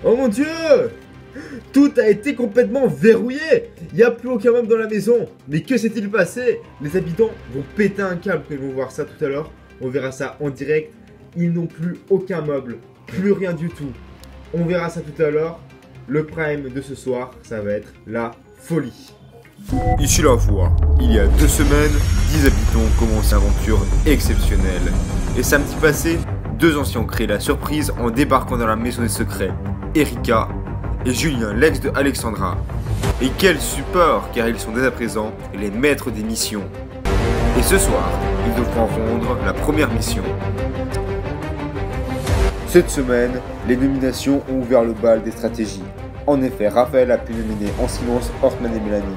Oh mon Dieu! Tout a été complètement verrouillé! Il n'y a plus aucun meuble dans la maison! Mais que s'est-il passé? Les habitants vont péter un câble quand ils vont voir ça tout à l'heure. On verra ça en direct. Ils n'ont plus aucun meuble, plus rien du tout. On verra ça tout à l'heure. Le prime de ce soir, ça va être la folie. Ici la voix. Il y a 2 semaines, 10 habitants ont commencé une aventure exceptionnelle. Et samedi passé, 2 anciens ont créé la surprise en débarquant dans la maison des secrets. Erika et Julien, l'ex de Alexandra. Et quel support, car ils sont dès à présent les maîtres des missions. Et ce soir, ils devront rendre la première mission. Cette semaine, les nominations ont ouvert le bal des stratégies. En effet, Raphaël a pu nominer en silence Hortman et Mélanie.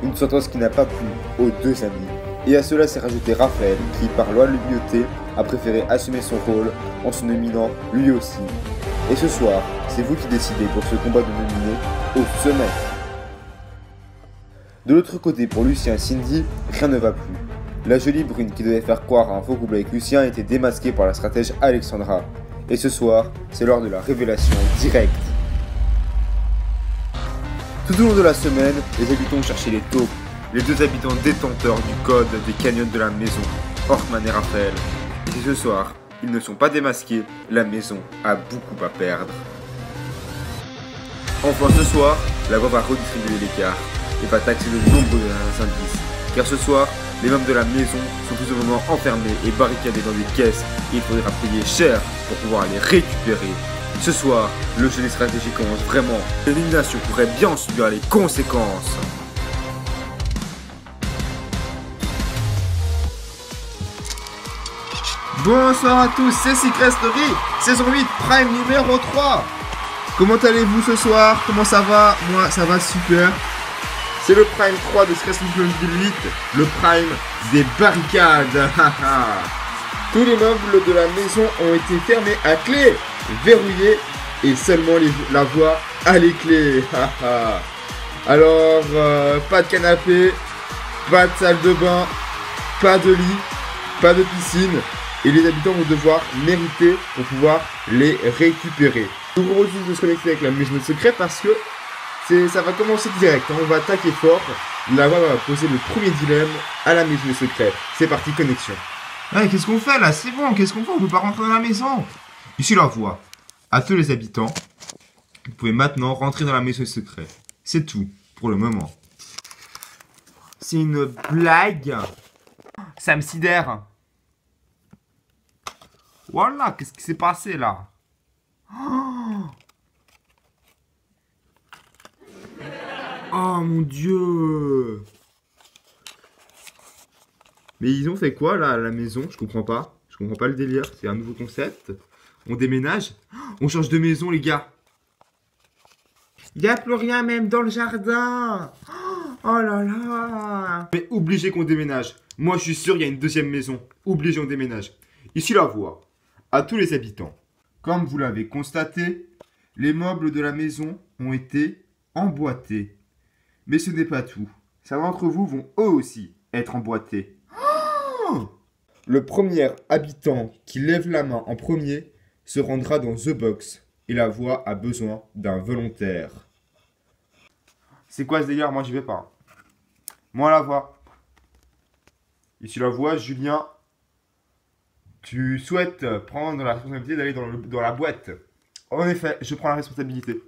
Une sentence qui n'a pas plu aux 2 amis. Et à cela s'est rajouté Raphaël qui, par loi de l'immunité, a préféré assumer son rôle en se nominant lui aussi. Et ce soir, c'est vous qui décidez pour ce combat de nominés au sommet. De l'autre côté, pour Lucien et Cindy, rien ne va plus. La jolie brune qui devait faire croire à un faux couple avec Lucien a été démasquée par la stratège Alexandra. Et ce soir, c'est l'heure de la révélation directe. Tout au long de la semaine, les habitants ont cherché les taupes, les 2 habitants détenteurs du code des canyons de la maison, Hortman et Raphaël. Et ce soir, ils ne sont pas démasqués, la maison a beaucoup à perdre. Enfin ce soir, la voix va redistribuer les cartes et va taxer le nombre de indices. Car ce soir, les membres de la maison sont tout simplement enfermés et barricadés dans des caisses et il faudra payer cher pour pouvoir les récupérer. Ce soir, le jeu des stratégies commence vraiment. L'élimination pourrait bien en subir les conséquences. Bonsoir à tous, c'est Secret Story, saison 8, prime numéro 3. Comment allez-vous ce soir? Comment ça va? Moi, ça va super. C'est le prime 3 de Secret Story 8, le prime des barricades. Tous les meubles de la maison ont été fermés à clé, verrouillés, et seulement la voie à les clés. Alors, pas de canapé, pas de salle de bain, pas de lit, pas de piscine. Et les habitants vont devoir mériter pour pouvoir les récupérer. Je vous propose de se connecter avec la maison de secret parce que ça va commencer direct. On va attaquer fort. La voix va poser le premier dilemme à la maison de secret. C'est parti, connexion. Ouais, qu'est-ce qu'on fait là? C'est bon, qu'est-ce qu'on fait? On peut pas rentrer dans la maison. Ici la voix. À tous les habitants, vous pouvez maintenant rentrer dans la maison de secret. C'est tout pour le moment. C'est une blague. Ça me sidère. Voilà, qu'est-ce qui s'est passé là? Oh mon Dieu! Mais ils ont fait quoi là à la maison? Je comprends pas. Je comprends pas le délire. C'est un nouveau concept. On déménage? On change de maison les gars. Il n'y a plus rien même dans le jardin. Oh là là. Mais obligé qu'on déménage. Moi je suis sûr il y a une deuxième maison. Obligé on déménage. Ici la voix. À tous les habitants. Comme vous l'avez constaté, les meubles de la maison ont été emboîtés. Mais ce n'est pas tout. Certains d'entre vous vont eux aussi être emboîtés. Oh! Le premier habitant qui lève la main en premier se rendra dans The Box. Et la voix a besoin d'un volontaire. C'est quoi ce délire? Moi j'y vais pas. Moi la voix. Ici la voix, Julien. Tu souhaites prendre la responsabilité d'aller dans la boîte. En effet, je prends la responsabilité.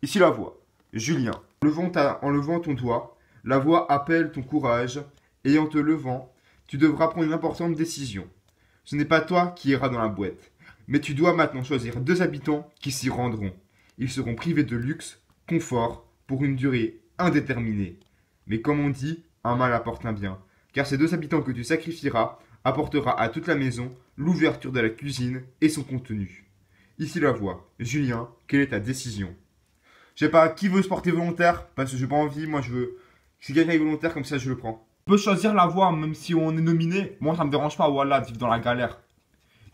Ici la voix. Julien. En levant ton doigt, la voix appelle ton courage. Et en te levant, tu devras prendre une importante décision. Ce n'est pas toi qui iras dans la boîte. Mais tu dois maintenant choisir 2 habitants qui s'y rendront. Ils seront privés de luxe, confort, pour une durée indéterminée. Mais comme on dit, un mal apporte un bien. Car ces 2 habitants que tu sacrifieras apportera à toute la maison l'ouverture de la cuisine et son contenu. Ici la voix. Julien, quelle est ta décision? Je sais pas, qui veut se porter volontaire? Parce que j'ai pas envie, moi je veux... Si quelqu'un est volontaire, comme ça je le prends. On peut choisir la voix, même si on est nominé. Moi ça me dérange pas, voilà, de vivre dans la galère.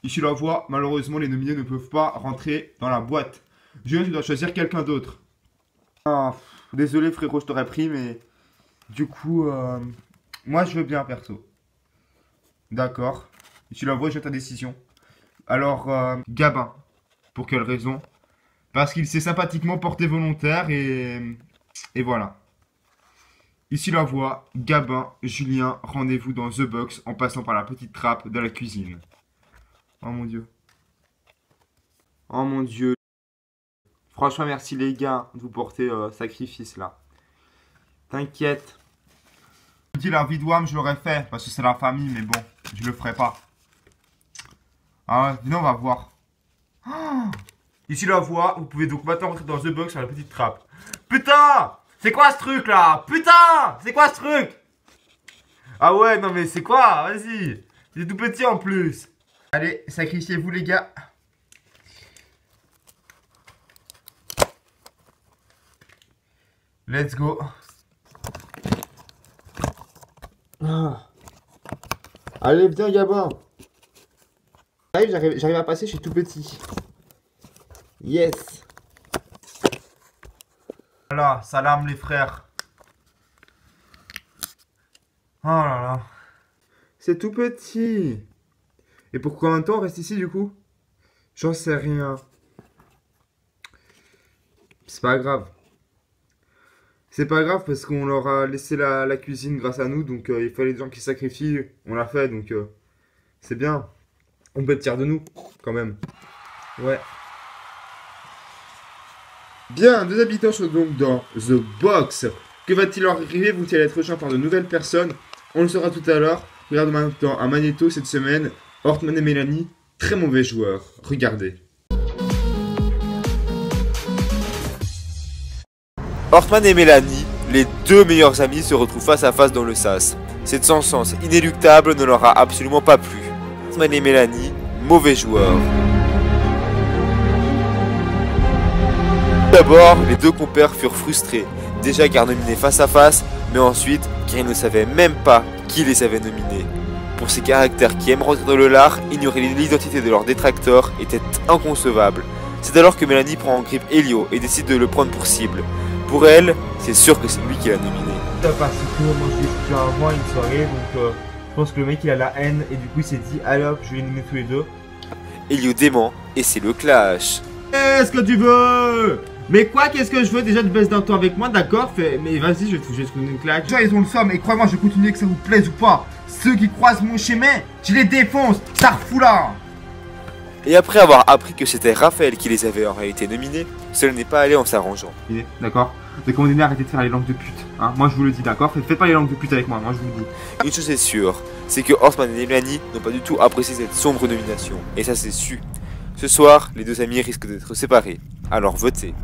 Ici la voix, malheureusement les nominés ne peuvent pas rentrer dans la boîte. Julien, tu dois choisir quelqu'un d'autre. Ah, désolé frérot, je t'aurais pris, mais... Du coup, moi je veux bien perso. D'accord. Ici la voix, j'ai ta décision. Alors, Gabin. Pour quelle raison? Parce qu'il s'est sympathiquement porté volontaire et voilà. Ici la voix, Gabin, Julien, rendez-vous dans The Box en passant par la petite trappe de la cuisine. Oh mon dieu. Oh mon dieu. Franchement, merci les gars de vous porter sacrifice là. T'inquiète. Je dis la vie de Wam, je l'aurais fait parce que c'est la famille, mais bon, je le ferai pas. Ah ouais, venez, on va voir. Oh, ici la voix, vous pouvez donc maintenant rentrer dans The Box sur la petite trappe. Putain! C'est quoi ce truc là? Putain! C'est quoi ce truc? Ah ouais, non mais c'est quoi? Vas-y. C'est tout petit en plus. Allez, sacrifiez-vous les gars. Let's go. Ah. Allez, viens Gabin. J'arrive à passer, je suis tout petit. Yes. Voilà, salam les frères. Oh là là. C'est tout petit. Et pour combien de temps on reste ici du coup? J'en sais rien. C'est pas grave. C'est pas grave parce qu'on leur a laissé la cuisine grâce à nous. Donc il fallait des gens qui sacrifient. On l'a fait donc c'est bien. On peut être fiers de nous quand même. Ouais. Bien, 2 habitants sont donc dans The Box. Que va-t-il leur arriver? Vont-ils être rejoints par de nouvelles personnes? On le saura tout à l'heure. Regarde maintenant un Magneto cette semaine. Hortman et Mélanie, très mauvais joueurs. Regardez. Hortman et Mélanie, les deux meilleurs amis, se retrouvent face à face dans le sas. Cette sentence inéluctable ne leur a absolument pas plu. Hortman et Mélanie, mauvais joueurs. D'abord, les deux compères furent frustrés, déjà car nominés face à face, mais ensuite car ils ne savaient même pas qui les avait nominés. Pour ces caractères qui aiment rentrer dans le lard, ignorer l'identité de leur détracteur était inconcevable. C'est alors que Mélanie prend en grippe Elio et décide de le prendre pour cible. Pour elle, c'est sûr que c'est lui qui l'a nominé. Parce que moi je l'ai expliqué avant une soirée, donc je pense que le mec il a la haine et du coup il s'est dit allez hop je vais les nommer tous les deux. Elio dément et c'est le clash. Qu'est-ce que tu veux? Mais quoi, qu'est-ce que je veux? Déjà, tu baisses d'un temps avec moi, d'accord? Mais vas-y, je vais te donner une claque. Déjà, ils ont le somme, et crois-moi, je vais continuer que ça vous plaise ou pas. Ceux qui croisent mon chemin, je les défonce, ça refout là. Et après avoir appris que c'était Raphaël qui les avait en réalité nominés, cela n'est pas allé en s'arrangeant. D'accord? Donc, on est arrêtez de faire les langues de pute. Hein, moi, je vous le dis, d'accord? Faites pas les langues de pute avec moi, je vous le dis. Une chose est sûre, c'est que Hortman et Mélanie n'ont pas du tout apprécié cette sombre nomination. Et ça, c'est su. Ce soir, les deux amis risquent d'être séparés. Alors votez.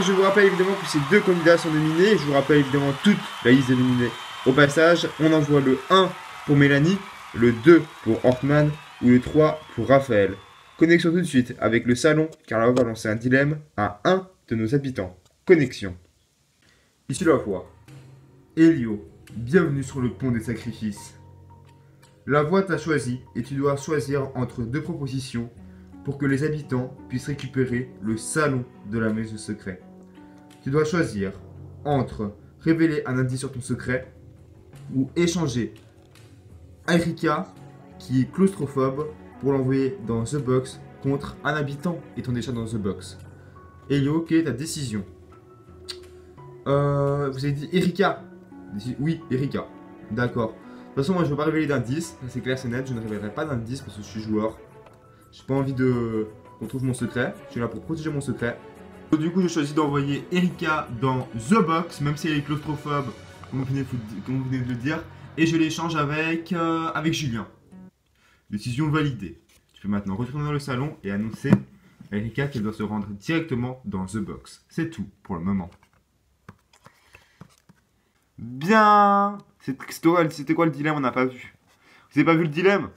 Je vous rappelle évidemment que ces deux candidats sont nominés. Je vous rappelle évidemment toute la liste des nominés. Au passage, on envoie le 1 pour Mélanie, le 2 pour Hortman ou le 3 pour Raphaël. Connexion tout de suite avec le salon car là on va lancer un dilemme à un de nos habitants. Connexion. Ici la voix. Elio, bienvenue sur le pont des sacrifices. La voix t'a choisi et tu dois choisir entre deux propositions pour que les habitants puissent récupérer le salon de la maison secret. Tu dois choisir entre révéler un indice sur ton secret ou échanger Erika, qui est claustrophobe, pour l'envoyer dans The Box contre un habitant étant déjà dans The Box. Elio, quelle est ta décision? Vous avez dit Erika. Oui, Erika. D'accord. De toute façon, moi je ne veux pas révéler d'indice, c'est clair, c'est net, je ne révélerai pas d'indice parce que je suis joueur. J'ai pas envie qu'on trouve mon secret. Je suis là pour protéger mon secret. Donc, du coup, j'ai choisi d'envoyer Erika dans The Box, même si elle est claustrophobe, comme vous venez de le dire. Et je l'échange avec Julien. Décision validée. Je peux maintenant retourner dans le salon et annoncer à Erika qu'elle doit se rendre directement dans The Box. C'est tout pour le moment. Bien. C'était quoi le dilemme? On n'a pas vu. Vous n'avez pas vu le dilemme?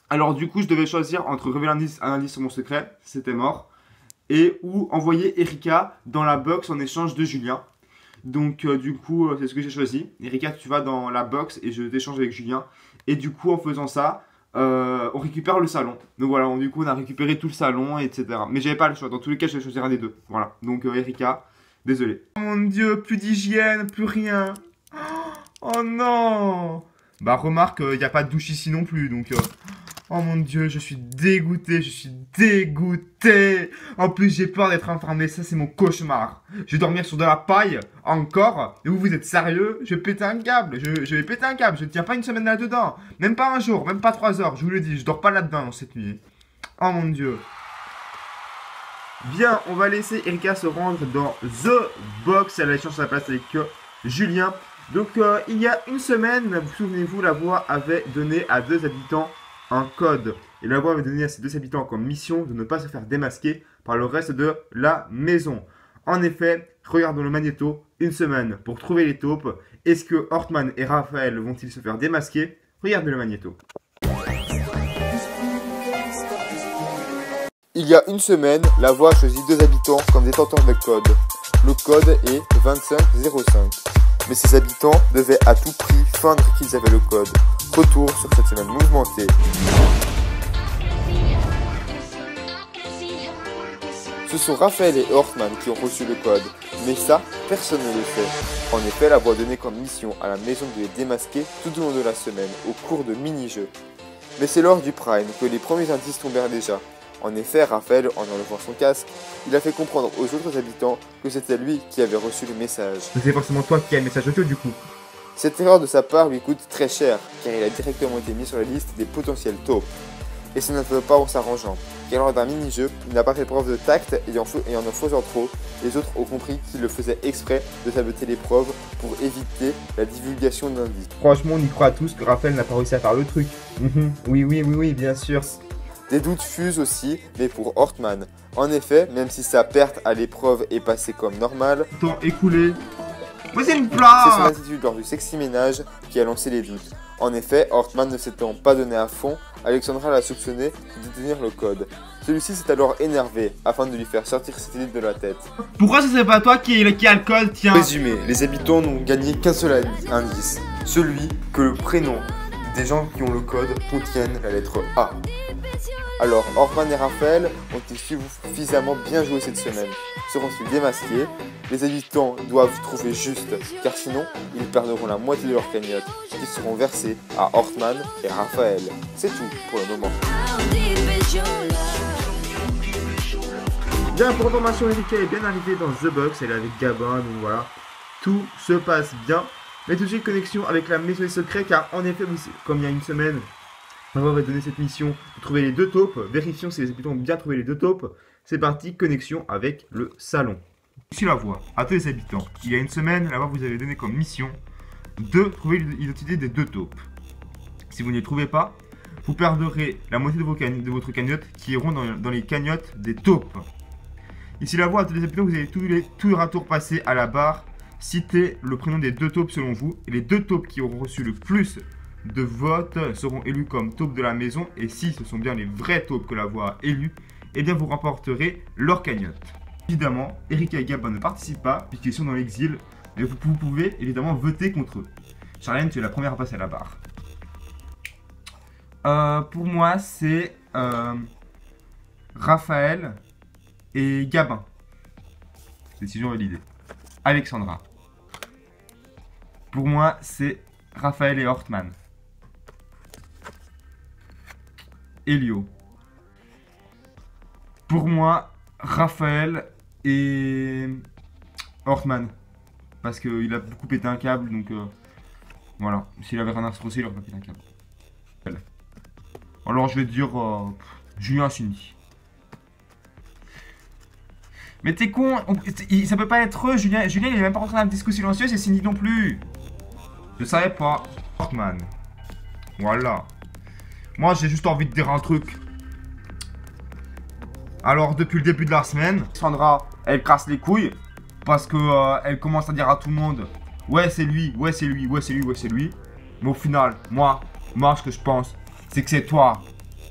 Alors du coup, je devais choisir entre révéler un indice sur mon secret, c'était mort, et ou envoyer Erika dans la box en échange de Julien. Donc du coup, c'est ce que j'ai choisi. Erika, tu vas dans la box et je t'échange avec Julien. Et du coup, en faisant ça, on récupère le salon. Donc voilà, du coup, on a récupéré tout le salon, etc. Mais j'avais pas le choix. Dans tous les cas, je vais choisir un des deux. Voilà. Donc Erika, désolé. Oh mon dieu, plus d'hygiène, plus rien. Oh non. Bah remarque, il n'y a pas de douche ici non plus, donc... Oh mon dieu, je suis dégoûté, je suis dégoûté. En plus, j'ai peur d'être enfermé, ça c'est mon cauchemar. Je vais dormir sur de la paille, encore. Et vous êtes sérieux? Je vais péter un câble, je vais péter un câble. Je ne tiens pas une semaine là-dedans. Même pas un jour, même pas 3 heures, je vous le dis, je dors pas là-dedans cette nuit. Oh mon dieu. Bien, on va laisser Erika se rendre dans The Box. Elle a la chance à la place avec Julien. Donc, il y a une semaine, vous souvenez-vous, la voix avait donné à 2 habitants un code. Et la voix avait donné à ces 2 habitants comme mission de ne pas se faire démasquer par le reste de la maison. En effet, regardons le magnéto, une semaine pour trouver les taupes. Est-ce que Hortman et Raphaël vont-ils se faire démasquer? Regardez le magnéto. Il y a une semaine, la voix a choisi 2 habitants comme détenteurs de code. Le code est 2505. Mais ces habitants devaient à tout prix feindre qu'ils avaient le code. Retour sur cette semaine mouvementée. Ce sont Raphaël et Hortman qui ont reçu le code, mais ça, personne ne le sait. En effet, la voix donnée comme mission à la maison de les démasquer tout au long de la semaine, au cours de mini-jeux. Mais c'est lors du Prime que les premiers indices tombèrent déjà. En effet, Raphaël, en enlevant son casque, il a fait comprendre aux autres habitants que c'était lui qui avait reçu le message. C'est forcément toi qui as le message audio du coup. Cette erreur de sa part lui coûte très cher, car il a directement été mis sur la liste des potentiels taupes. Et ce ne fait pas en s'arrangeant, car lors d'un mini-jeu, il n'a pas fait preuve de tact et en faisant trop, les autres ont compris qu'il le faisait exprès de saboter l'épreuve pour éviter la divulgation d'indices. Franchement, on y croit tous que Raphaël n'a pas réussi à faire le truc. Oui, bien sûr. Des doutes fusent aussi, mais pour Hortman. En effet, même si sa perte à l'épreuve est passée comme normale, Temps écoulé. Posez une c'est son place. attitude lors du sexy ménage qui a lancé les doutes. En effet, Hortman ne s'étant pas donné à fond, Alexandra l'a soupçonné de détenir le code. Celui-ci s'est alors énervé afin de lui faire sortir cette idée de la tête. Pourquoi ce serait pas toi qui a le code, tiens? Résumé, les habitants n'ont gagné qu'un seul indice, celui que le prénom des gens qui ont le code contiennent la lettre A. Alors, Hortman et Raphaël ont-ils suffisamment bien joué cette semaine? Seront-ils démasqués? Les habitants doivent trouver juste, car sinon, ils perdront la moitié de leur cagnotte, qui seront versées à Hortman et Raphaël. C'est tout pour le moment. Bien, pour information, Erika est bien arrivée dans The Box, elle est avec Gabin, donc voilà. Tout se passe bien. Mais tout de suite, connexion avec la maison des secrets, car en effet, comme il y a une semaine, on va donner cette mission de trouver les 2 taupes. Vérifions si les habitants ont bien trouvé les 2 taupes. C'est parti, connexion avec le salon. Ici la voix, à tous les habitants. Il y a une semaine, la voix vous avait donné comme mission de trouver l'identité des 2 taupes. Si vous ne les trouvez pas, vous perdrez la moitié de votre cagnotte qui iront dans les cagnottes des taupes. Ici la voix, à tous les habitants, vous allez tous les ratours passer à la barre. Citez le prénom des 2 taupes selon vous. Et les 2 taupes qui auront reçu le plus de votes seront élus comme taupes de la maison. Et si ce sont bien les vrais taupes que la voix a élus, eh bien vous remporterez leur cagnotte. Évidemment, Erika et Gabin ne participent pas puisqu'ils sont dans l'exil. Mais vous pouvez évidemment voter contre eux. Charlène, tu es la première à passer à la barre. Pour moi, c'est Raphaël et Gabin. Décision validée. Alexandra. Pour moi, c'est Raphaël et Hortman. Elio. Pour moi, Raphaël et Hortman. Parce qu'il a beaucoup pété un câble, donc voilà. S'il avait rien à se trosser, il aurait pas pété un câble. Alors je vais dire Julien Cindy. Mais t'es con, ça peut pas être eux, Julien il est même pas rentré dans le discours silencieux, c'est Cindy non plus. Je savais pas. Hortman. Voilà. Moi j'ai juste envie de dire un truc. Alors depuis le début de la semaine, Sandra, elle casse les couilles. Parce que elle commence à dire à tout le monde, ouais c'est lui, ouais c'est lui, ouais c'est lui, ouais c'est lui. Mais au final, moi ce que je pense, c'est que c'est toi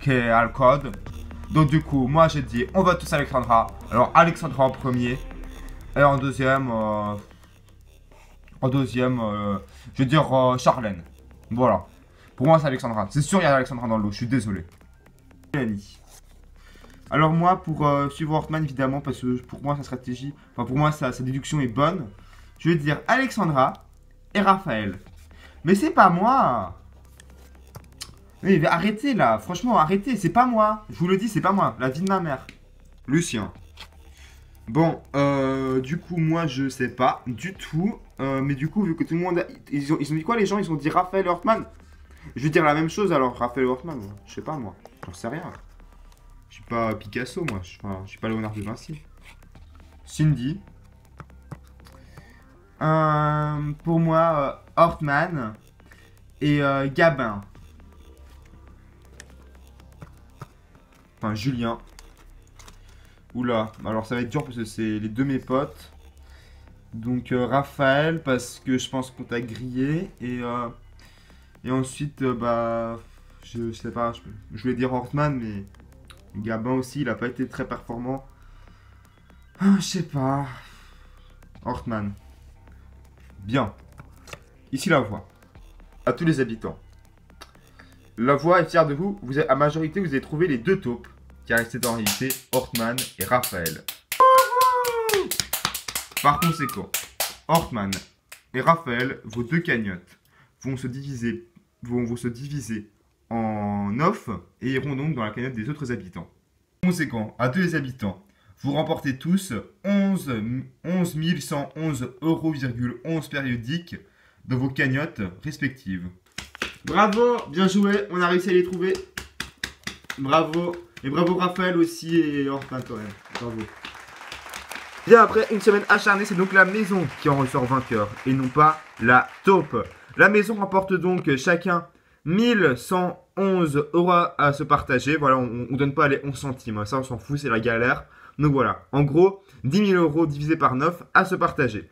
qui as le code. Donc du coup, moi j'ai dit, on vote tous Alexandra. Alors Alexandra en premier. Et en deuxième, je vais dire Charlène. Voilà. Pour moi c'est Alexandra. C'est sûr il y a Alexandra dans l'eau, je suis désolé. Alors moi, pour suivre Hortman évidemment, parce que pour moi sa stratégie, enfin pour moi sa déduction est bonne. Je vais dire Alexandra et Raphaël. Mais c'est pas moi. Mais arrêtez là, franchement, arrêtez, c'est pas moi. Je vous le dis, c'est pas moi, la vie de ma mère. Lucien. Bon, du coup, moi, je sais pas du tout. Mais du coup, vu que tout le monde... Ils ont dit quoi, les gens? Ils ont dit Raphaël Hortman. Je vais dire la même chose, alors, Raphaël Hortman. Je sais pas, moi. J'en sais rien. Je suis pas Picasso, moi. Je suis pas Léonard de Vinci. Cindy. Pour moi, Hortman. Et Gabin. Enfin, Julien. Oula, alors ça va être dur parce que c'est les deux mes potes. Donc Raphaël, parce que je pense qu'on t'a grillé. Et ensuite, bah, je sais pas, je voulais dire Hortman, mais Gabin aussi, il a pas été très performant. Je sais pas. Hortman. Bien. Ici la voix. À tous les habitants. La voix est fière de vous. À majorité, vous avez trouvé les deux taupes. Car c'est en réalité Hortman et Raphaël. Par conséquent, Hortman et Raphaël, vos deux cagnottes, vont se diviser en off et iront donc dans la cagnotte des autres habitants. Par conséquent, à tous les habitants, vous remportez tous 11 111 € périodiques dans vos cagnottes respectives. Bravo, bien joué, on a réussi à les trouver. Bravo. Et bravo Raphaël aussi et Hortman quand même. Bravo. Bien après une semaine acharnée, c'est donc la maison qui en ressort vainqueur et non pas la taupe. La maison remporte donc chacun 1111 € à se partager. Voilà, on donne pas les 11 centimes. Ça on s'en fout, c'est la galère. Donc voilà, en gros, 10 000 € divisé par 9 à se partager.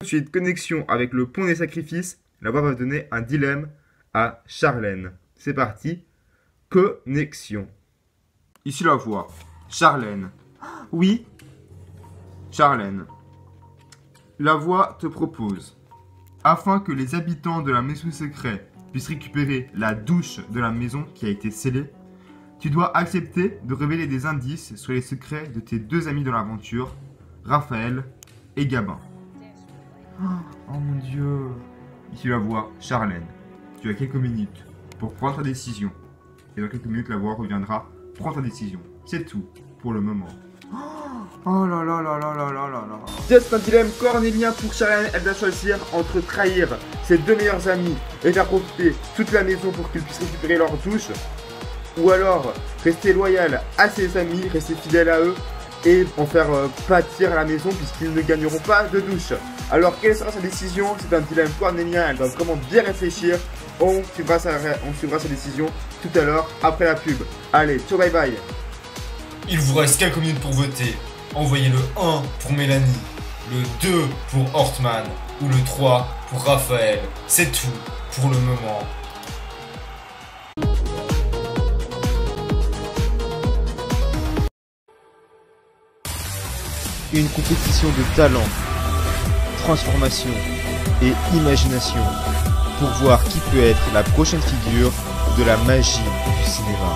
Ensuite, connexion avec le pont des sacrifices. La voix va donner un dilemme à Charlène. C'est parti. Connexion. Ici la voix. Charlène. Oui. Charlène. La voix te propose. Afin que les habitants de la maison secrète puissent récupérer la douche de la maison qui a été scellée, tu dois accepter de révéler des indices sur les secrets de tes deux amis dans l'aventure, Raphaël et Gabin. Oh mon Dieu. Ici la voix. Charlène. Tu as quelques minutes pour prendre ta décision. Et dans quelques minutes, la voix reviendra. Prends ta décision. C'est tout pour le moment. Oh là là là là là là là là. C'est un dilemme cornélien pour Charlène. Elle doit choisir entre trahir ses deux meilleurs amis et faire profiter toute la maison pour qu'ils puissent récupérer leur douche, ou alors rester loyal à ses amis, rester fidèle à eux et en faire pâtir la maison puisqu'ils ne gagneront pas de douche. Alors quelle sera sa décision? C'est un dilemme cornélien. Elle doit vraiment bien réfléchir. On suivra sa décision tout à l'heure après la pub. Allez, ciao, bye bye. Il vous reste quelques minutes pour voter. Envoyez le 1 pour Mélanie, le 2 pour Hortman ou le 3 pour Raphaël. C'est tout pour le moment. Une compétition de talent, transformation et imagination pour voir qui peut être la prochaine figure de la magie du cinéma.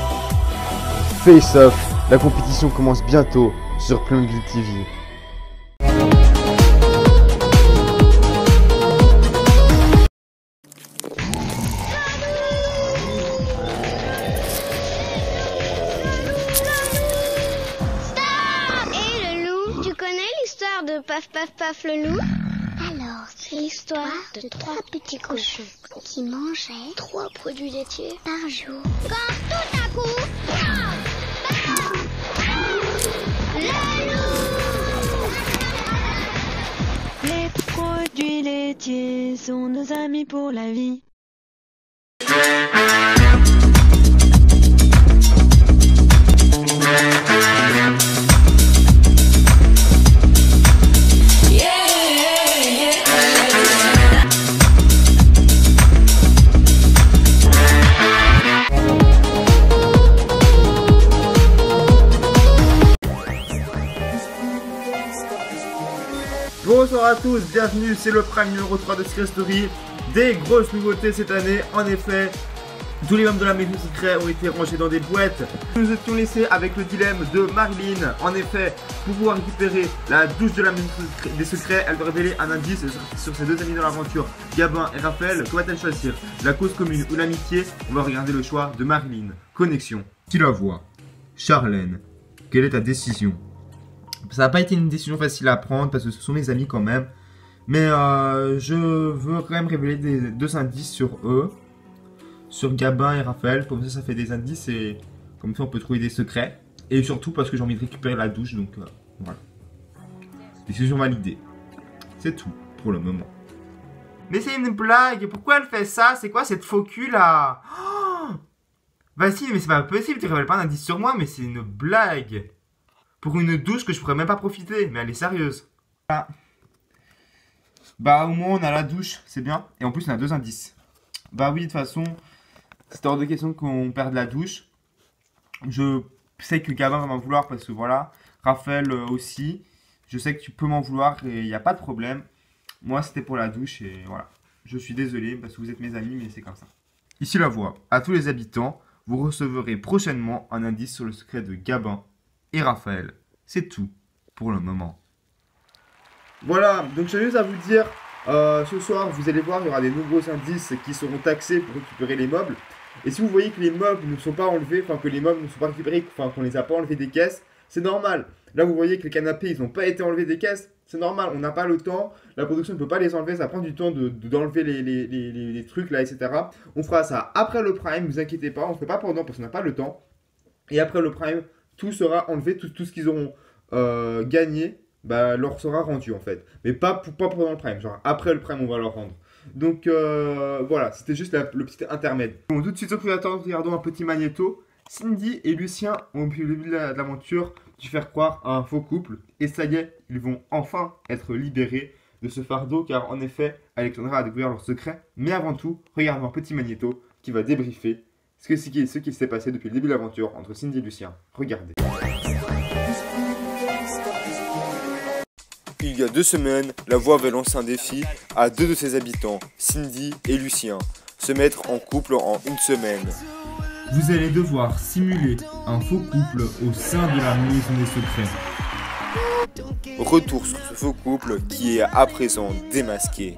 Face Off, la compétition commence bientôt sur Playmobil TV. De Paf Paf Paf le loup? Alors, c'est l'histoire de trois petits cochons qui mangeaient 3 produits laitiers par jour. Quand tout à coup, le loup! Les produits laitiers sont nos amis pour la vie. Bonsoir à tous, bienvenue, c'est le prime numéro 3 de Secret Story. Des grosses nouveautés cette année, en effet. Tous les membres de la maison secrète ont été rangés dans des boîtes. Nous nous étions laissés avec le dilemme de Marilyn. En effet, pour pouvoir récupérer la douche de la maison des secrets, elle doit révéler un indice sur ses deux amis dans l'aventure, Gabin et Raphaël. Que va-t-elle choisir? La cause commune ou l'amitié? On va regarder le choix de Marilyn. Connexion. Qui la voit? Charlène. Quelle est ta décision? Ça n'a pas été une décision facile à prendre parce que ce sont mes amis quand même. Mais je veux quand même révéler deux indices sur eux. Sur Gabin et Raphaël, comme ça fait des indices et comme ça on peut trouver des secrets. Et surtout parce que j'ai envie de récupérer la douche, donc voilà. Décision validée. C'est tout pour le moment. Mais c'est une blague, pourquoi elle fait ça? C'est quoi cette faux cul là? Oh, bah si, mais c'est pas possible, tu révèles pas un indice sur moi, mais c'est une blague. Pour une douche que je pourrais même pas profiter, mais elle est sérieuse. Ah. Bah au moins on a la douche, c'est bien. Et en plus on a deux indices. Bah oui, de toute façon... C'est hors de question qu'on perde la douche. Je sais que Gabin va m'en vouloir parce que voilà. Raphaël aussi. Je sais que tu peux m'en vouloir et il n'y a pas de problème. Moi c'était pour la douche et voilà. Je suis désolé parce que vous êtes mes amis mais c'est comme ça. Ici la voix. À tous les habitants, vous recevrez prochainement un indice sur le secret de Gabin et Raphaël. C'est tout pour le moment. Voilà, donc je tenais à vous dire, ce soir vous allez voir, il y aura des nombreux indices qui seront taxés pour récupérer les meubles. Et si vous voyez que les meubles ne sont pas enlevés, enfin que les meubles ne sont pas récupérés, enfin qu'on les a pas enlevés des caisses, c'est normal. Là vous voyez que les canapés ils n'ont pas été enlevés des caisses, c'est normal, on n'a pas le temps, la production ne peut pas les enlever, ça prend du temps d'enlever les trucs là, etc. On fera ça après le prime, ne vous inquiétez pas, on ne fait pas pendant parce qu'on n'a pas le temps. Et après le prime, tout sera enlevé, tout ce qu'ils auront gagné, bah, leur sera rendu en fait. Mais pas pendant le prime, genre après le prime on va leur rendre. Donc voilà, c'était juste le petit intermède. Bon, tout de suite, sans plus attendre, regardons un petit magnéto. Cindy et Lucien ont, depuis le début de l'aventure, dû faire croire à un faux couple. Et ça y est, ils vont enfin être libérés de ce fardeau, car en effet, Alexandra a découvert leur secret. Mais avant tout, regardons un petit magnéto qui va débriefer ce qui s'est passé depuis le début de l'aventure entre Cindy et Lucien. Regardez. Il y a 2 semaines, la voix avait lancé un défi à 2 de ses habitants, Cindy et Lucien, se mettre en couple en 1 semaine. Vous allez devoir simuler un faux couple au sein de la maison des secrets. Retour sur ce faux couple qui est à présent démasqué.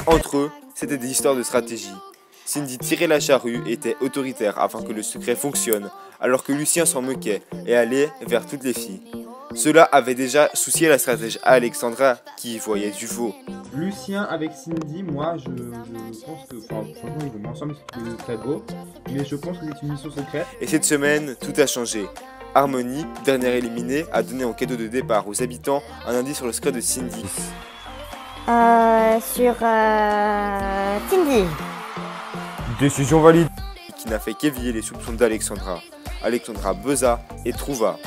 Entre eux, c'était des histoires de stratégie. Cindy tirait la charrue et était autoritaire afin que le secret fonctionne, alors que Lucien s'en moquait et allait vers toutes les filles. Cela avait déjà soucié la stratège Alexandra qui voyait du faux. Lucien avec Cindy, moi je pense que, enfin franchement ils vont ensemble, c'est très beau, mais je pense que c'est une mission secrète. Et cette semaine, tout a changé. Harmonie, dernière éliminée, a donné en cadeau de départ aux habitants un indice sur le secret de Cindy. Sur Cindy. Décision valide. Qui n'a fait qu'éveiller les soupçons d'Alexandra. Alexandra buzza et trouva.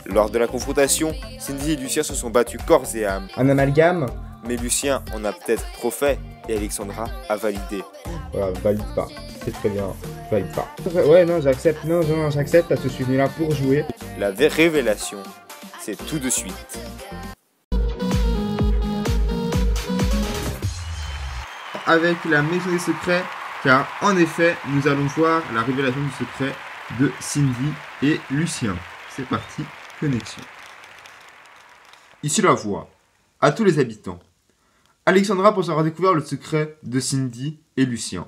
Lors de la confrontation, Cindy et Lucien se sont battus corps et âme. Un amalgame. Mais Lucien en a peut-être trop fait et Alexandra a validé. Voilà, valide pas. C'est très bien, valide pas. Ouais, non, j'accepte. Non, j'accepte parce que je suis venu là pour jouer. La révélation, c'est tout de suite. Avec la maison des secrets, car en effet, nous allons voir la révélation du secret de Cindy et Lucien. C'est parti, connexion. Ici la voix. À tous les habitants. Alexandra pense avoir découvert le secret de Cindy et Lucien.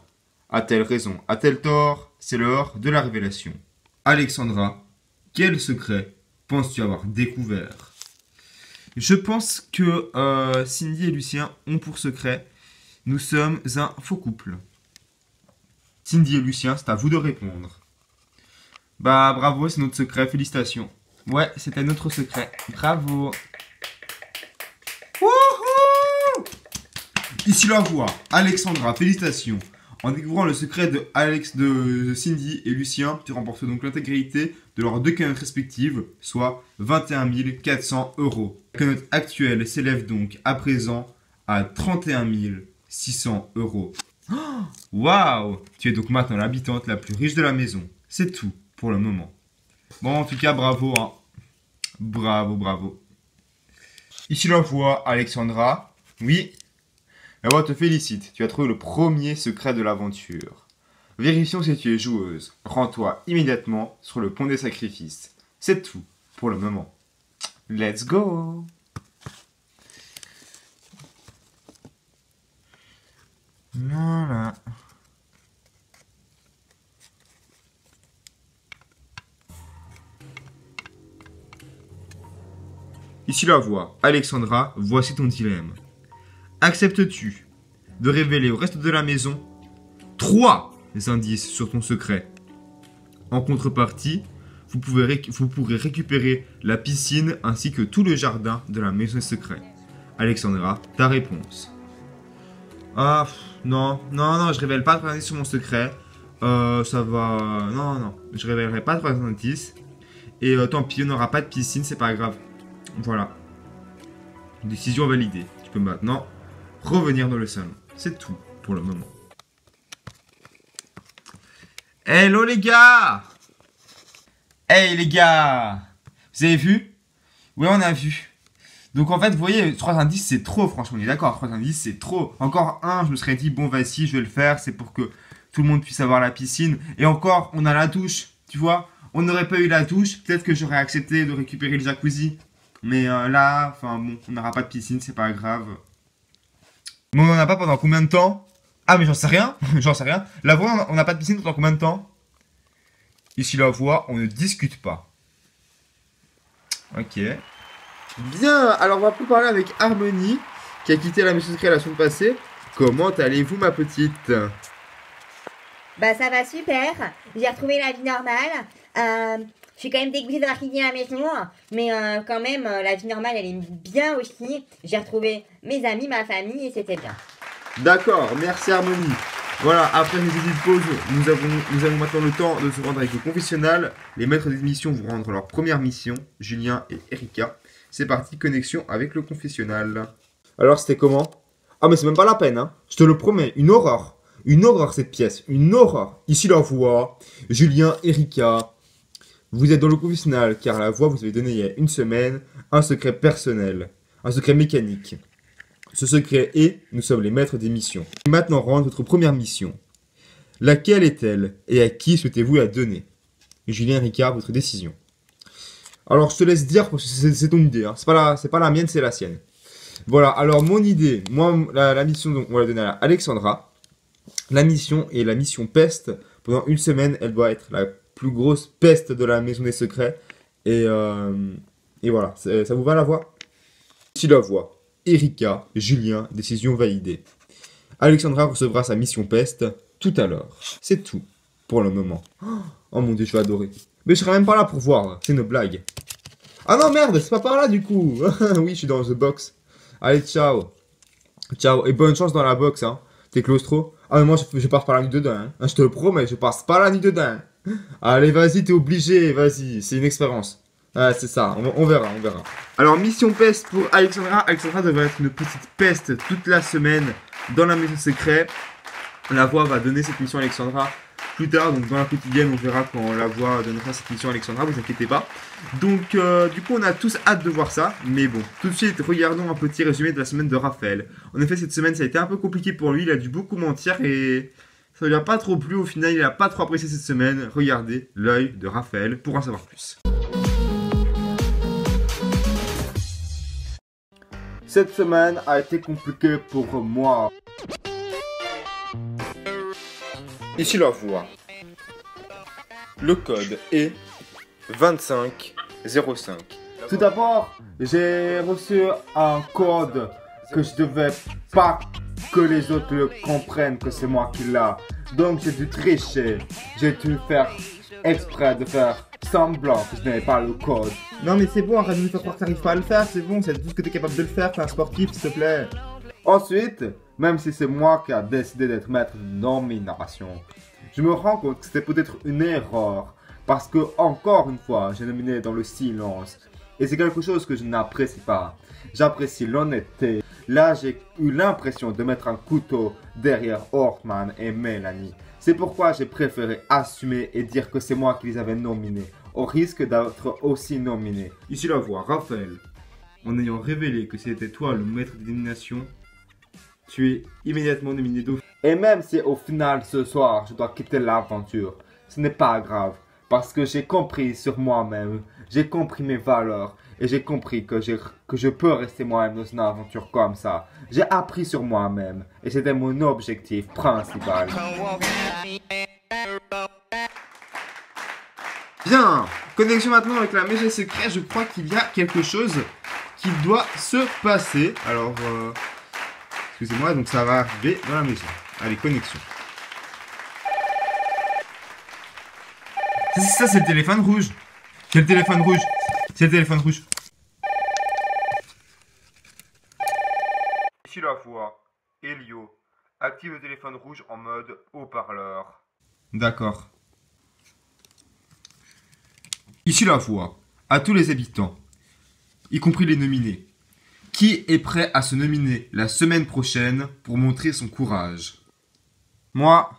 A-t-elle raison? A-t-elle tort? C'est l'heure de la révélation. Alexandra, quel secret penses-tu avoir découvert? Je pense que Cindy et Lucien ont pour secret: nous sommes un faux couple. Cindy et Lucien, c'est à vous de répondre. Bah bravo, c'est notre secret, félicitations. Ouais, c'était notre secret. Bravo. Wouhou! Ici la voix. Alexandra, félicitations. En découvrant le secret de Cindy et Lucien, tu remportes donc l'intégralité de leurs 2 cagnottes respectives, soit 21 400 €. La cagnotte actuelle s'élève donc à présent à 31 600 €. Waouh! Tu es donc maintenant l'habitante la plus riche de la maison. C'est tout pour le moment. Bon, en tout cas, bravo, hein. Bravo, bravo. Ici la voix, Alexandra. Oui. La voix te félicite. Tu as trouvé le premier secret de l'aventure. Vérifions si tu es joueuse. Rends-toi immédiatement sur le pont des sacrifices. C'est tout pour le moment. Let's go! Voilà. Ici la voix. Alexandra, voici ton dilemme. Acceptes-tu de révéler au reste de la maison 3 indices sur ton secret? En contrepartie, vous pourrez récupérer la piscine ainsi que tout le jardin de la maison secret. Alexandra, ta réponse. Ah, non, je révèle pas de indices sur mon secret. Ça va... Non, je révélerai pas de indices. Et tant pis, on n'aura pas de piscine, c'est pas grave. Voilà. Décision validée. Tu peux maintenant revenir dans le salon. C'est tout pour le moment. Hello les gars! Hey les gars! Vous avez vu? Oui, on a vu. Donc en fait, vous voyez, 3 indices c'est trop, franchement, on est d'accord, 3 indices c'est trop. Encore un, je me serais dit, bon vas-y, je vais le faire, c'est pour que tout le monde puisse avoir la piscine. Et encore, on a la douche, tu vois? On n'aurait pas eu la douche, peut-être que j'aurais accepté de récupérer le jacuzzi. Mais là, enfin bon, on n'aura pas de piscine, c'est pas grave. Bon, on n'en a pas pendant combien de temps? Ah mais j'en sais rien, j'en sais rien. La voix, on n'a pas de piscine pendant combien de temps? Ici la voix, on ne discute pas. Ok. Bien, alors on va plus parler avec Harmonie, qui a quitté la maison secrète la semaine passée. Comment allez-vous ma petite? Bah ça va super, j'ai retrouvé la vie normale. Je suis quand même dégoûtée d'avoir quitté la maison, mais quand même, la vie normale, elle est bien aussi. J'ai retrouvé mes amis, ma famille, et c'était bien. D'accord, merci Harmonie. Voilà, après une petite pause, nous avons maintenant le temps de se rendre avec le confessionnal. Les maîtres d'émission vont rendre leur première mission, Julien et Erika. C'est parti, connexion avec le confessionnal. Alors, c'était comment? Ah, mais c'est même pas la peine, hein. Je te le promets, une horreur. Une horreur, cette pièce. Une horreur. Ici, la voix. Julien, Erika. Vous êtes dans le confessionnal, car la voix vous avait donné il y a une semaine un secret personnel. Un secret mécanique. Ce secret est, nous sommes les maîtres des missions. Maintenant, rendre votre première mission. Laquelle est-elle et à qui souhaitez-vous la donner? Julien, Erika, votre décision. Alors, je te laisse dire, parce que c'est ton idée. Hein. C'est pas la mienne, c'est la sienne. Voilà, alors mon idée, moi, la mission, donc, on va la donner à Alexandra. La mission est la mission peste. Pendant une semaine, elle doit être la plus grosse peste de la maison des secrets. Et voilà, ça vous va la voix? Si la voix. Erika, Julien, décision validée. Alexandra recevra sa mission peste tout à l'heure. C'est tout pour le moment. Oh mon dieu, je vais adorer. Mais je serai même pas là pour voir, c'est une blague. Ah non, merde, c'est pas par là du coup. Oui, je suis dans The Box. Allez, ciao. Ciao, et bonne chance dans la box, hein. T'es claustro? Ah mais moi, je passe pas la nuit dedans, hein. Je te le promets, je passe pas la nuit dedans. Allez, vas-y, t'es obligé, vas-y, c'est une expérience. Ah, c'est ça, on verra, on verra. Alors, mission peste pour Alexandra. Alexandra devrait être une petite peste toute la semaine dans la maison secrète. La voix va donner cette mission à Alexandra plus tard, donc dans la quotidienne, on verra quand la voix donnera cette mission à Alexandra, vous inquiétez pas. Donc, du coup, on a tous hâte de voir ça, mais bon, tout de suite, regardons un petit résumé de la semaine de Raphaël. En effet, cette semaine, ça a été un peu compliqué pour lui, il a dû beaucoup mentir et ça lui a pas trop plu, au final, il a pas trop apprécié cette semaine. Regardez l'œil de Raphaël pour en savoir plus. Cette semaine a été compliquée pour moi. Ici la voix. Le code est 2505. Tout d'abord, j'ai reçu un code que je devais pas que les autres le comprennent que c'est moi qui l'a. Donc j'ai dû tricher. J'ai dû faire exprès de faire semblant que je n'avais pas le code. Non mais c'est bon, arrête de me faire croire que t'arrives pas à le faire, c'est bon, c'est tout ce que t'es capable de le faire, fais un sportif s'il te plaît. Ensuite, même si c'est moi qui a décidé d'être maître de nomination, je me rends compte que c'était peut-être une erreur. Parce que, encore une fois, j'ai nominé dans le silence. Et c'est quelque chose que je n'apprécie pas. J'apprécie l'honnêteté. Là, j'ai eu l'impression de mettre un couteau derrière Ortman et Mélanie. C'est pourquoi j'ai préféré assumer et dire que c'est moi qui les avais nominés, au risque d'être aussi nominé. Ici la voix, Raphaël. En ayant révélé que c'était toi le maître des nominations, tu es immédiatement nominé d'office. Et même si au final ce soir je dois quitter l'aventure, ce n'est pas grave. Parce que j'ai compris sur moi-même, j'ai compris mes valeurs et j'ai compris que je peux rester moi-même dans une aventure comme ça. J'ai appris sur moi-même et c'était mon objectif principal. Bien, connexion maintenant avec la maison secrète, je crois qu'il y a quelque chose qui doit se passer. Alors, excusez-moi, donc ça va arriver dans la maison. Allez, connexion. Ça, c'est le téléphone rouge. C'est le téléphone rouge. C'est le téléphone rouge. Ici la voix. Elio. Active le téléphone rouge en mode haut-parleur. D'accord. Ici la voix. À tous les habitants, y compris les nominés. Qui est prêt à se nominer la semaine prochaine pour montrer son courage? Moi.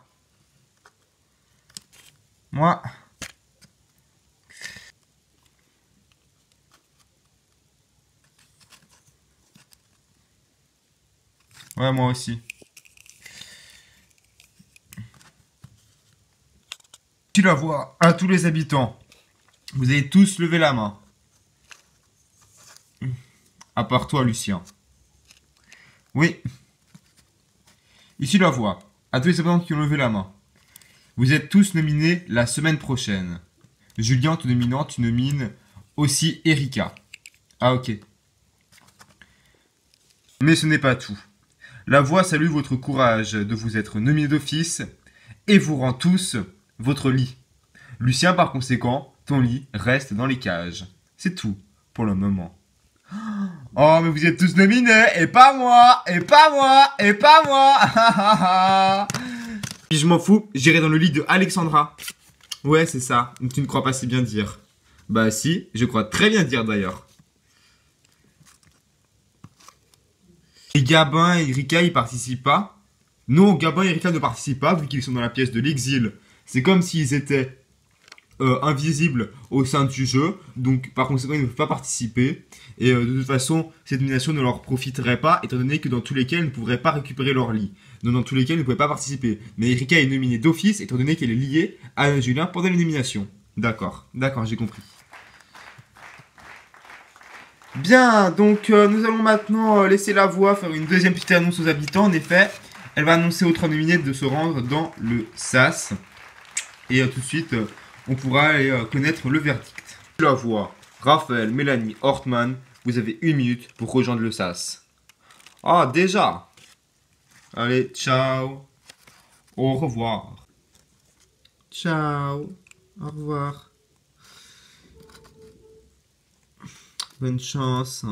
Ouais, moi aussi. Tu la vois, à tous les habitants. Vous avez tous levé la main. À part toi, Lucien. Oui. Ici la voix. À tous les habitants qui ont levé la main. Vous êtes tous nominés la semaine prochaine. Julien, te nominant, tu nomines aussi Erika. Ah, ok. Mais ce n'est pas tout. La voix salue votre courage de vous être nominé d'office et vous rend tous votre lit. Lucien, par conséquent, ton lit reste dans les cages. C'est tout pour le moment. Oh, mais vous êtes tous nominés et pas moi, et pas moi, et pas moi. Si je m'en fous, j'irai dans le lit de Alexandra. Ouais, c'est ça. Tu ne crois pas si bien dire. Bah si, je crois très bien dire d'ailleurs. Et Gabin et Erika, ils participent pas? Non, Gabin et Erika ne participent pas vu qu'ils sont dans la pièce de l'exil. C'est comme s'ils étaient invisibles au sein du jeu. Donc par conséquent, ils ne peuvent pas participer. Et de toute façon, cette nomination ne leur profiterait pas, étant donné que dans tous les cas, ils ne pourraient pas récupérer leur lit. Donc dans tous les cas, ils ne pouvaient pas participer. Mais Erika est nominée d'office, étant donné qu'elle est liée à Julien pendant les nominations. D'accord, j'ai compris. Bien, donc nous allons maintenant laisser la voix faire une deuxième petite annonce aux habitants. En effet, elle va annoncer aux 3 nominés de se rendre dans le SAS. Et tout de suite, on pourra aller connaître le verdict. La voix, Raphaël, Mélanie, Hortman, vous avez 1 minute pour rejoindre le SAS. Ah, déjà. Allez, ciao. Au revoir. Ciao. Au revoir. Bonne chance.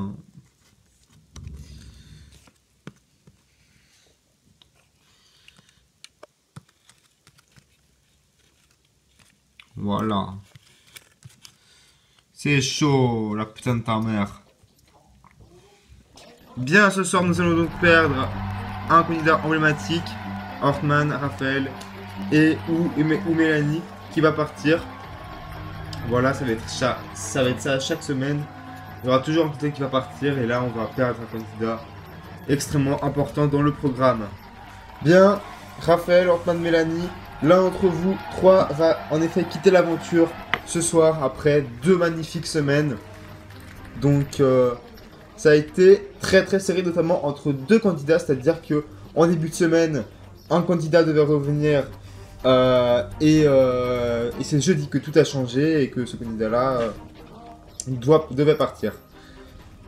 Voilà. C'est chaud, la putain de ta mère. Bien, ce soir, nous allons donc perdre un candidat emblématique, Hortman, Raphaël ou Mélanie, qui va partir. Voilà, ça va être ça chaque semaine. Il y aura toujours un candidat qui va partir et là on va perdre un candidat extrêmement important dans le programme. Bien, Raphaël, Hortman, Mélanie, l'un d'entre vous 3 va en effet quitter l'aventure ce soir après 2 magnifiques semaines. Donc ça a été très très serré, notamment entre 2 candidats, c'est-à-dire que en début de semaine, un candidat devait revenir et c'est jeudi que tout a changé et que ce candidat-là devait partir.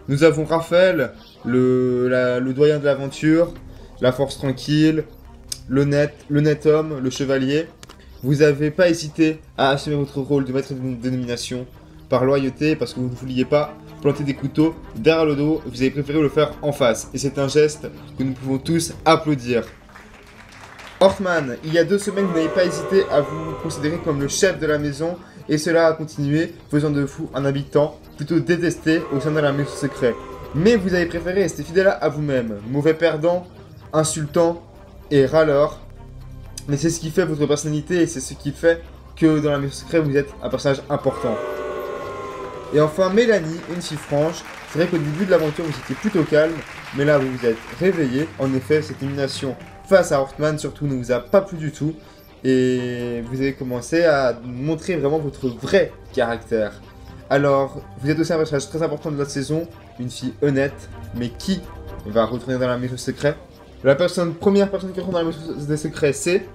Nous avons Raphaël, le doyen de l'aventure, la force tranquille, le net homme, le chevalier. Vous n'avez pas hésité à assumer votre rôle de maître de nomination par loyauté, parce que vous ne vouliez pas planter des couteaux derrière le dos, vous avez préféré le faire en face. Et c'est un geste que nous pouvons tous applaudir. Hortman, il y a 2 semaines, vous n'avez pas hésité à vous considérer comme le chef de la maison, et cela a continué, faisant de vous un habitant plutôt détesté au sein de la maison secrète. Mais vous avez préféré rester fidèle à vous-même, mauvais perdant, insultant et râleur. Mais c'est ce qui fait votre personnalité et c'est ce qui fait que dans la maison secrète vous êtes un personnage important. Et enfin Mélanie, une fille franche, C'est vrai qu'au début de l'aventure, vous étiez plutôt calme, mais là, vous vous êtes réveillé. En effet, cette élimination face à Hortman, surtout, ne vous a pas plu du tout. Et vous avez commencé à montrer vraiment votre vrai caractère. Alors, vous êtes aussi un personnage très important de la saison, une fille honnête, mais qui va retourner dans la maison secrète? Première personne qui retourne dans la maison des secrets, c'est...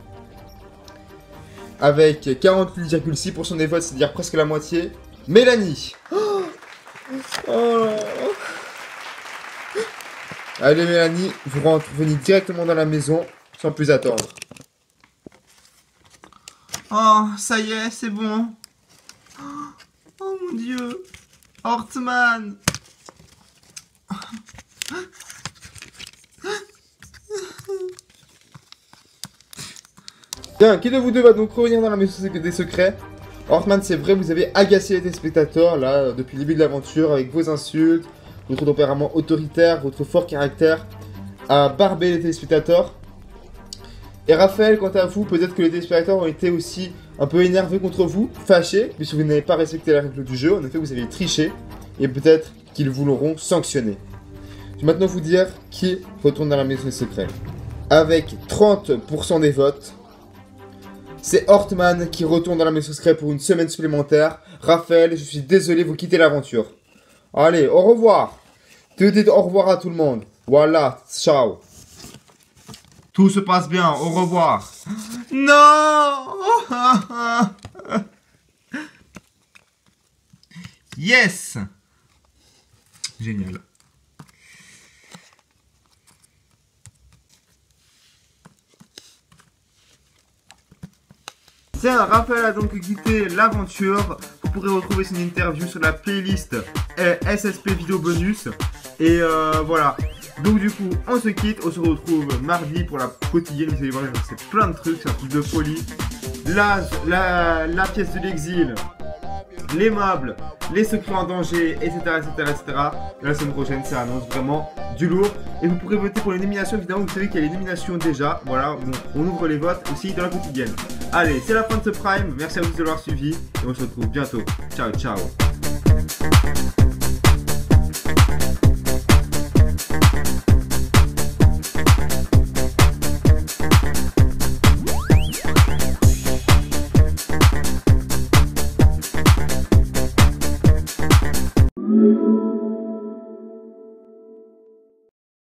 Avec 48,6% des votes, c'est-à-dire presque la moitié, Mélanie. Oh. Allez Mélanie, vous venez directement dans la maison, sans plus attendre. Oh, ça y est, c'est bon. Oh mon dieu. Hortman. Bien, qui de vous deux va donc revenir dans la maison des secrets? Hortman, c'est vrai, vous avez agacé les téléspectateurs, là, depuis le début de l'aventure, avec vos insultes, votre tempérament autoritaire, votre fort caractère, à barber les téléspectateurs. Et Raphaël, quant à vous, peut-être que les téléspectateurs ont été aussi un peu énervés contre vous, fâchés, puisque vous n'avez pas respecté la règle du jeu. En effet, vous avez triché, et peut-être qu'ils vous l'auront sanctionné. Je vais maintenant vous dire qui retourne dans la maison des secrets. Avec 30% des votes, c'est Hortman qui retourne dans la maison des secrets pour une semaine supplémentaire. Raphaël, je suis désolé, vous quittez l'aventure. Allez, au revoir. Dites au revoir à tout le monde. Voilà, ciao. Tout se passe bien, au revoir. Non. Yes. Génial. Tiens, Raphaël a donc quitté l'aventure. Vous pourrez retrouver son interview sur la playlist SSP vidéo bonus. Et voilà. Donc du coup, on se quitte. On se retrouve mardi pour la quotidienne. Vous allez voir, c'est plein de trucs. C'est un truc de folie. La pièce de l'exil. Les meubles. Les secrets en danger, etc. La semaine prochaine, ça annonce vraiment du lourd. Et vous pourrez voter pour les nominations. Évidemment, vous savez qu'il y a les nominations déjà. Voilà, bon, on ouvre les votes aussi dans la quotidienne. Allez, c'est la fin de ce Prime. Merci à vous de l'avoir suivi. Et on se retrouve bientôt. Ciao, ciao.